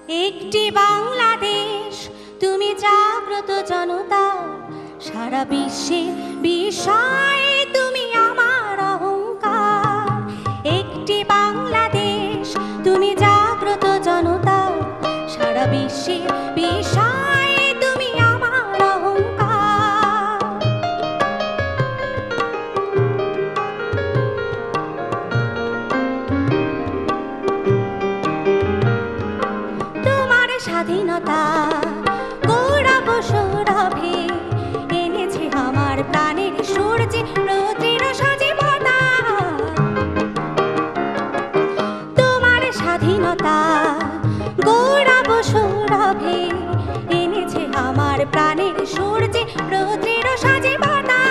একটি বাংলাদেশ, তুমি জাগ্রত জনতা, সারা বিশ্বে বিষয় তুমি আমার অহংকার। একটি বাংলাদেশ, তুমি জাগ্রত জনতা, সারা বিশ্বে বিষয় তুমি আমার অহংকার। তোমার স্বাধীনতা গৌরব সৌরভে এনেছে আমার প্রাণের সূর্যে রৌদ্রের সজীবতা। তোমার স্বাধীনতা গৌরব সৌরভে এনেছে আমার প্রাণের সূর্যে রৌদ্রের সজীবতা।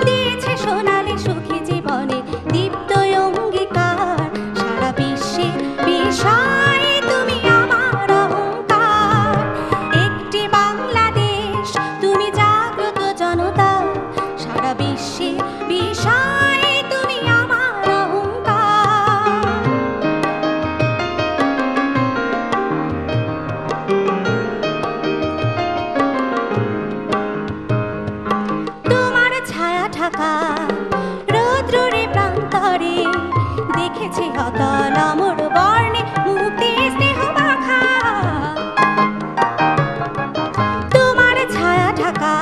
দিয়েছে সোনালি সুখী জীবনে দীপ্ত অঙ্গীকার, সারা বিশ্বে বিষয় তুমি আমার অহংকার। একটি বাংলাদেশ, তুমি জাগ্রত জনতা, সারা বিশ্বে বিষয় তুমি আমার অহংকার। তোমার ছায়া ঢাকা রৌদ্রে প্রান্তরে দেখেছি অতল অমর বর্ণে মুক্তি স্নেহ মাখা। তোমার ছায়া ঢাকা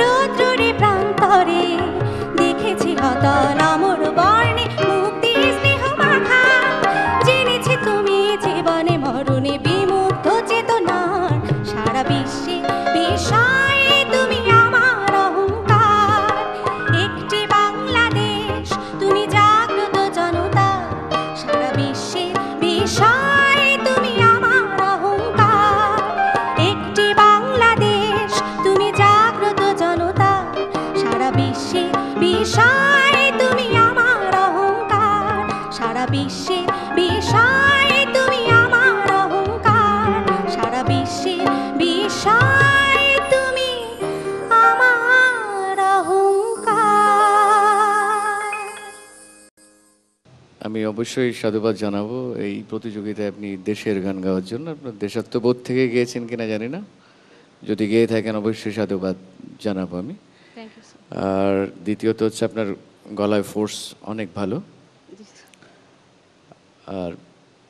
রৌদ্রে প্রান্তরে দেখেছি অতল অমর বর্ণে মুক্তি স্নেহ মাখা। জেনেছি তুমি জীবনে মরণে বিমুগ্ধ চেতনার, সারা বিশ্বে বিষয় তুমি আমার অহংকার। একটি বাংলাদেশ, তুমি জাগ্রত জনতা, সারা বিশ্বে বিষয় তুমি আমার অহংকার। একটি বাংলাদেশ, তুমি জাগ্রত জনতা, সারা বিশ্বে বিষয় তুমি আমার অহংকার। সারা বিশ্বে বিষয় তুমি আমার অহংকার। সারা বিশ্বে বিষয় তুমি আমার অহংকার। আমি অবশ্যই সাধুবাদ জানাবো এই প্রতিযোগিতায় আপনি দেশের গান গাওয়ার জন্য। আপনার দেশাত্মবোধ থেকে গিয়েছেন কিনা জানি না, যদি গেয়ে থাকেন অবশ্যই সাধুবাদ জানাবো আমি। আর দ্বিতীয়ত হচ্ছে আপনার গলায় ফোর্স অনেক ভালো। আর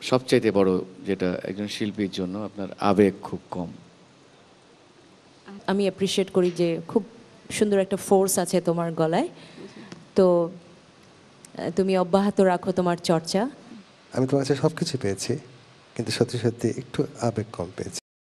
সবচাইতে বড় যেটা একজন শিল্পীর জন্য আপনার আবেগ খুব কম। আমি অ্যাপ্রিশিয়েট করি যে খুব সুন্দর একটা ফোর্স আছে তোমার গলায়। তো তুমি অব্যাহত রাখো তোমার চর্চা। আমি তোমার কাছে সব কিছু পেয়েছি, কিন্তু সত্যি সত্যি একটু আবেগ কম পেয়েছি।